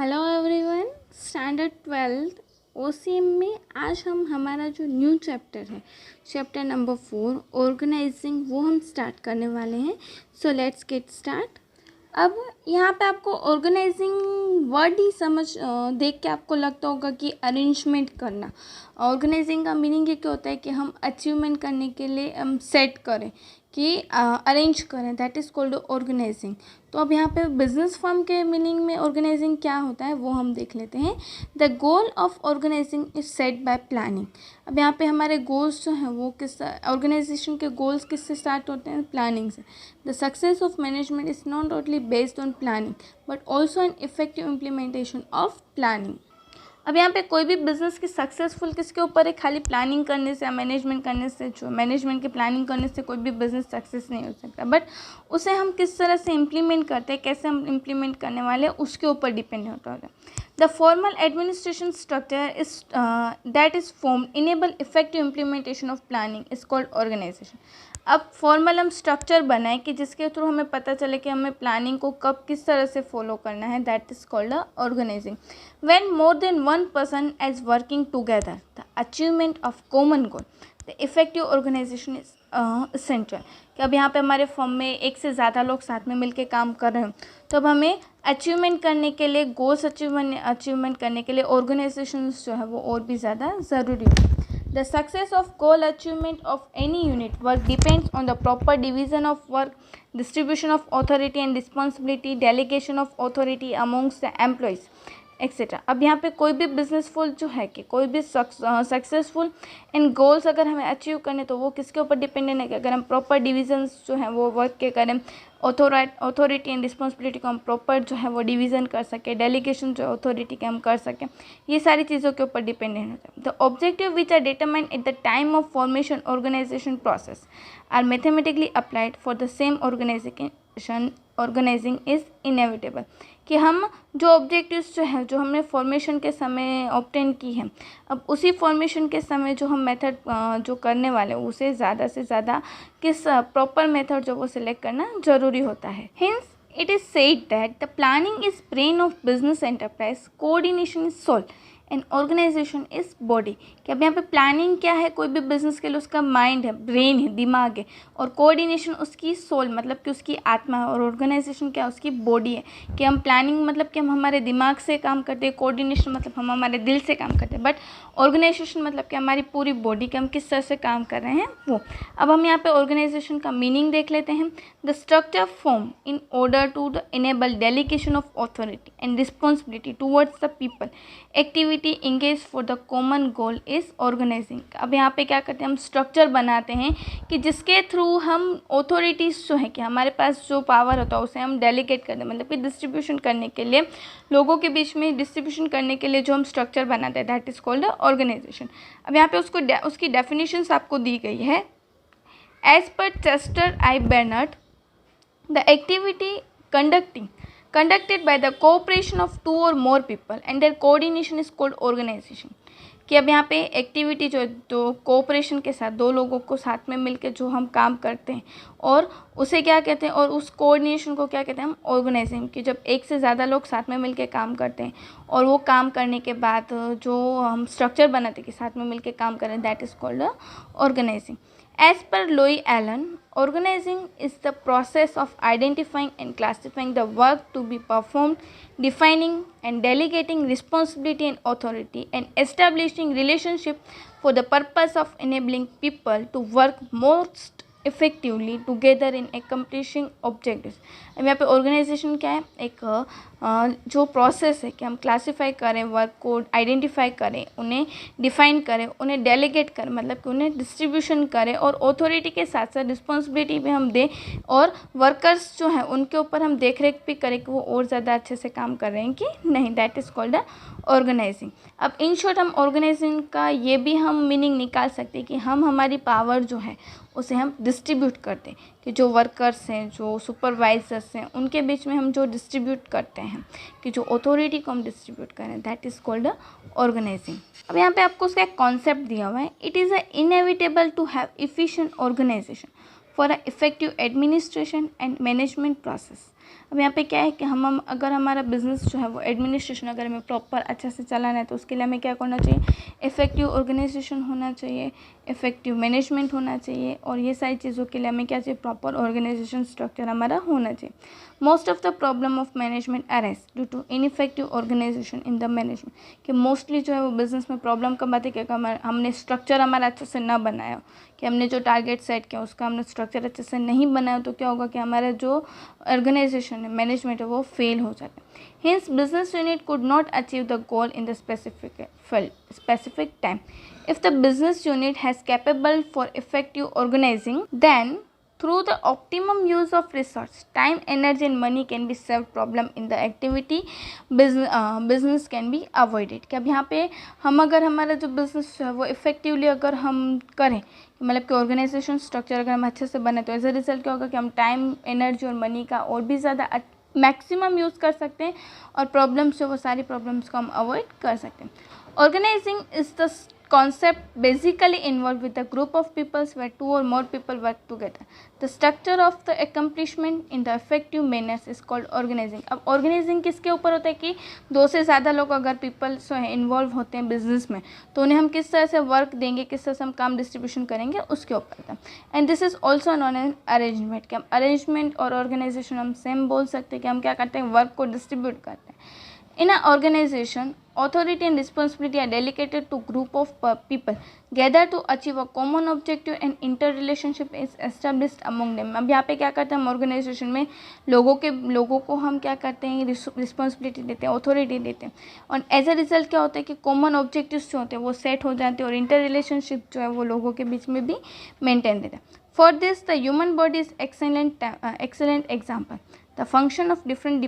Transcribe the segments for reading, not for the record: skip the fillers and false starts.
Hello everyone. Standard 12th OCM में आज हम हमारा जो न्यू चैप्टर है चैप्टर नंबर 4 ऑर्गेनाइजिंग वो हम स्टार्ट करने वाले हैं। So let's get start. अब यहाँ पे आपको ऑर्गेनाइजिंग वर्ड ही देख के आपको लगता होगा कि अरेंजमेंट करना। ऑर्गेनाइजिंग का मीनिंग ये क्या होता है कि हम अचीवमेंट करने के लिए हम सेट करें कि अरेंज करें, दैट इज़ कॉल्ड ऑर्गेनाइजिंग। तो अब यहाँ पे बिजनेस फर्म के मीनिंग में ऑर्गेनाइजिंग क्या होता है वो हम देख लेते हैं। The goal of organising is set by planning. अब यहाँ पे हमारे गोल्स जो हैं वो किस ऑर्गेनाइजेशन के गोल्स किससे स्टार्ट होते हैं? प्लानिंग से। The success of management is not only based on planning but also an effective implementation of planning. अब यहाँ पे कोई भी बिजनेस की सक्सेसफुल किसके ऊपर है? खाली प्लानिंग करने से या मैनेजमेंट करने से, जो मैनेजमेंट की प्लानिंग करने से कोई भी बिजनेस सक्सेस नहीं हो सकता, बट उसे हम किस तरह से इम्प्लीमेंट करते हैं, कैसे हम इम्प्लीमेंट करने वाले हैं, उसके ऊपर डिपेंड होता है। The formal administration structure is that is formed enable effective implementation of planning is called organisation. अब फॉर्मल हम स्ट्रक्चर बनाए कि जिसके थ्रू हमें पता चले कि हमें प्लानिंग को कब किस तरह से फॉलो करना है, that is called organising. When more than one person is working together the achievement of common goal the effective organisation is essential. कि अब यहाँ पे हमारे फर्म में एक से ज़्यादा लोग साथ में मिलकर काम कर रहे हैं, तो अब हमें अचीवमेंट करने के लिए, गोल्स अचीवमेंट करने के लिए ऑर्गेनाइजेशन जो है वो और भी ज़्यादा ज़रूरी है। The success of goal achievement of any unit work depends on the proper division of work, distribution of authority and responsibility, delegation of authority amongst the employees, etcetera. अब यहाँ पे कोई भी बिजनेसफुल जो है कि कोई भी सक्सेसफुल इन गोल्स अगर हमें अचीव करने, तो वो किसके ऊपर डिपेंडेंट है कि अगर हम प्रॉपर डिविजन्स जो हैं वो वर्क के करें, अथॉरिटी एंड रिस्पॉन्सिबिलिटी को हम प्रॉपर जो है वो डिवीज़न कर सकें, डेलीगेशन जो अथॉरिटी के हम कर सकें, ये सारी चीज़ों के ऊपर डिपेंडेंट होता है। The objective which are determined at the time of formation organisation process are mathematically applied for the same organising is inevitable. कि हम जो ऑब्जेक्टिव्स जो है जो हमने फॉर्मेशन के समय ऑब्टेन की है, अब उसी फॉर्मेशन के समय जो हम मेथड जो करने वाले हैं उसे ज़्यादा से ज़्यादा किस प्रॉपर मेथड जो वो सिलेक्ट करना ज़रूरी होता है। Hence it is said that the planning is brain of business enterprise, coordination is soul and organisation is body. कि अब यहाँ पे प्लानिंग क्या है? कोई भी बिजनेस के लिए उसका माइंड है, ब्रेन है, दिमाग है, और कोऑर्डिनेशन उसकी सोल मतलब कि उसकी आत्मा है, और ऑर्गेनाइजेशन क्या है? उसकी बॉडी है। कि हम प्लानिंग मतलब कि हम हमारे दिमाग से काम करते हैं, कोऑर्डिनेशन मतलब हम हमारे दिल से काम करते हैं, बट ऑर्गेनाइजेशन मतलब कि हमारी पूरी बॉडी के हम किस तरह से काम कर रहे हैं वो। अब हम यहाँ पे ऑर्गेनाइजेशन का मीनिंग देख लेते हैं। The structure form in order to the enable delegation of authority and responsibility towards the people, activity engage for the common goal is organising. अब यहाँ पे क्या करते हैं? हम स्ट्रक्चर बनाते हैं कि जिसके थ्रू हम ऑथोरिटीज़ जो है कि हमारे पास जो पावर होता है उसे हम डेलीगेट कर दें, मतलब कि डिस्ट्रीब्यूशन करने के लिए, लोगों के बीच में डिस्ट्रीब्यूशन करने के लिए जो हम स्ट्रक्चर बनाते हैं, दैट इज़ कॉल्ड ऑर्गेनाइजेशन। अब यहाँ पे उसकी डेफिनेशंस आपको दी गई है। As per Chester I Barnard, the activity conducted by the cooperation of two or more people and their coordination is called organization। कि अब यहाँ पे एक्टिविटी जो दो कोऑपरेशन के साथ, दो लोगों को साथ में मिलकर जो हम काम करते हैं, और उसे क्या कहते हैं, और उस कोऑर्डिनेशन को क्या कहते हैं? हम ऑर्गेनाइजिंग। कि जब एक से ज़्यादा लोग साथ में मिलकर काम करते हैं और वो काम करने के बाद जो हम स्ट्रक्चर बनाते हैं कि साथ में मिलकर काम करें, that is called organising. As per Louis Allen, organizing is the process of identifying and classifying the work to be performed, defining and delegating responsibility and authority, and establishing relationship for the purpose of enabling people to work most effectively together in accomplishing objectives। अब यहाँ पे organisation क्या है? एक जो process है कि हम क्लासीफाई करें, वर्क को आइडेंटिफाई करें, उन्हें डिफाइन करें, उन्हें डेलीगेट करें मतलब कि उन्हें डिस्ट्रीब्यूशन करें, और अथॉरिटी के साथ साथ रिस्पॉन्सिबिलिटी भी हम दें, और वर्कर्स जो हैं उनके ऊपर हम देख रेख भी करें कि वो और ज़्यादा अच्छे से काम कर रहे हैं कि नहीं, दैट इज़ कॉल्ड ऑर्गेनाइजिंग। अब इन शॉर्ट हम ऑर्गेनाइजिंग का ये भी हम मीनिंग निकाल सकते हैं कि हम हमारी पावर जो है उसे हम डिस्ट्रीब्यूट करते हैं, कि जो वर्कर्स हैं, जो सुपरवाइजर्स हैं, उनके बीच में हम जो डिस्ट्रीब्यूट करते हैं, कि जो अथॉरिटी को हम डिस्ट्रीब्यूट करें, दैट इज़ कॉल्ड ऑर्गेनाइजिंग। अब यहाँ पे आपको उसका एक कॉन्सेप्ट दिया हुआ है। It is inevitable to have efficient organisation for an effective administration and management process. अब यहाँ पे क्या है कि हम अगर हमारा बिजनेस जो है वो एडमिनिस्ट्रेशन अगर हमें प्रॉपर अच्छे से चलाना है तो उसके लिए हमें क्या करना चाहिए, इफ़ेक्टिव ऑर्गेनाइजेशन होना चाहिए, इफ़ेक्टिव मैनेजमेंट होना चाहिए, और ये सारी चीज़ों के लिए हमें क्या चाहिए, प्रॉपर ऑर्गेनाइजेशन स्ट्रक्चर हमारा होना चाहिए। Most of the problem of management arise due to ineffective organisation in the management, कि मोस्टली जो है वो बिज़नेस में प्रॉब्लम कब आती है कि हमने स्ट्रक्चर हमारा अच्छे से ना बनाया, कि हमने जो टारगेट सेट किया उसका हमने स्ट्रक्चर अच्छे से नहीं बनाया, तो क्या होगा कि हमारा जो ऑर्गेनाइजेशन है, मैनेजमेंट है, वो फेल हो जाता है। Hence, business unit could not achieve the goal in the specific time. If the business unit has capable for effective organizing, then through the optimum use of resource, time, energy and money can be saved. Problem in the activity business can be avoided. कि अब यहाँ पे हम अगर हमारा जो business है वो इफेक्टिवली अगर हम करें, मतलब कि ऑर्गेनाइजेशन स्ट्रक्चर अगर हम अच्छे से बने, तो एज अ रिजल्ट क्या होगा कि हम टाइम, एनर्जी और मनी का और भी ज़्यादा मैक्सिमम यूज़ कर सकते हैं, और प्रॉब्लम्स जो वो सारी प्रॉब्लम्स को हम अवॉइड कर सकते हैं। Organising is the concept basically involved with a group of peoples where two or more people work together. The structure of the accomplishment in the effective manners is called organizing. अब organizing किसके ऊपर होता है कि दो से ज़्यादा लोग अगर पीपल्स इन्वॉल्व होते हैं बिजनेस में, तो उन्हें हम किस तरह से वर्क देंगे, किस तरह से हम काम डिस्ट्रीब्यूशन करेंगे, उसके ऊपर होता है। And this is also non an arrangement, कि हम अरेंजमेंट और ऑर्गेनाइजेशन हम सेम बोल सकते हैं कि हम क्या करते हैं, वर्क को डिस्ट्रीब्यूट करते हैं। In an organization, authority and responsibility are delegated to group of people gathered to achieve a common objective and interrelationship is established among them. अब यहाँ पे क्या करते हैं हम ऑर्गेनाइजेशन में लोगों को हम क्या करते हैं, रिस्पॉन्सिबिलिटी देते हैं, अथॉरिटी देते हैं, और एज अ रिजल्ट क्या होता है कि कॉमन ऑब्जेक्टिव्स जो होते हैं वो सेट हो जाते हैं, और इंटर रिलेशनशिप जो है वो लोगों के बीच में भी मेंटेन रहता है। For this the human body is excellent example. The function of different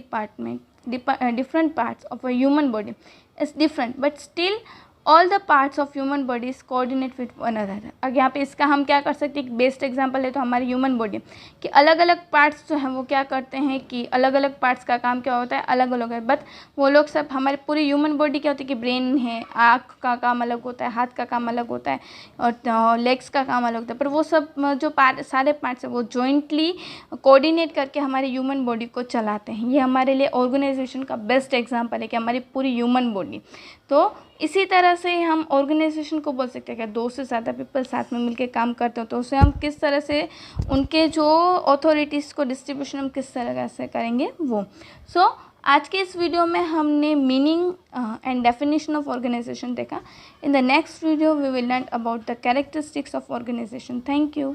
parts of a human body is different, but still all the parts of human body is coordinate with one another. अब यहाँ पे इसका हम क्या कर सकते हैं, एक बेस्ट एग्जांपल है तो हमारी ह्यूमन बॉडी कि अलग अलग पार्ट्स जो हैं वो क्या करते हैं कि अलग अलग पार्ट्स का काम क्या होता है, अलग अलग है, बट वो लोग सब हमारे पूरी ह्यूमन बॉडी क्या होती है कि ब्रेन है, आँख का काम अलग होता है, हाथ का काम अलग होता है, और लेग्स का काम अलग होता है, पर वो सब जो सारे पार्ट्स हैं वो जॉइंटली कोऑर्डिनेट करके हमारी ह्यूमन बॉडी को चलाते हैं। ये हमारे लिए ऑर्गेनाइजेशन का बेस्ट एग्जाम्पल है कि हमारी पूरी ह्यूमन बॉडी। तो इसी तरह से हम ऑर्गेनाइजेशन को बोल सकते हैं कि दो से ज़्यादा पीपल साथ में मिलकर काम करते हो तो उसे हम किस तरह से उनके जो अथॉरिटीज़ को डिस्ट्रीब्यूशन हम किस तरह से करेंगे वो। आज के इस वीडियो में हमने meaning and definition of organisation देखा। In the next video we will learn about the characteristics of organisation. Thank you.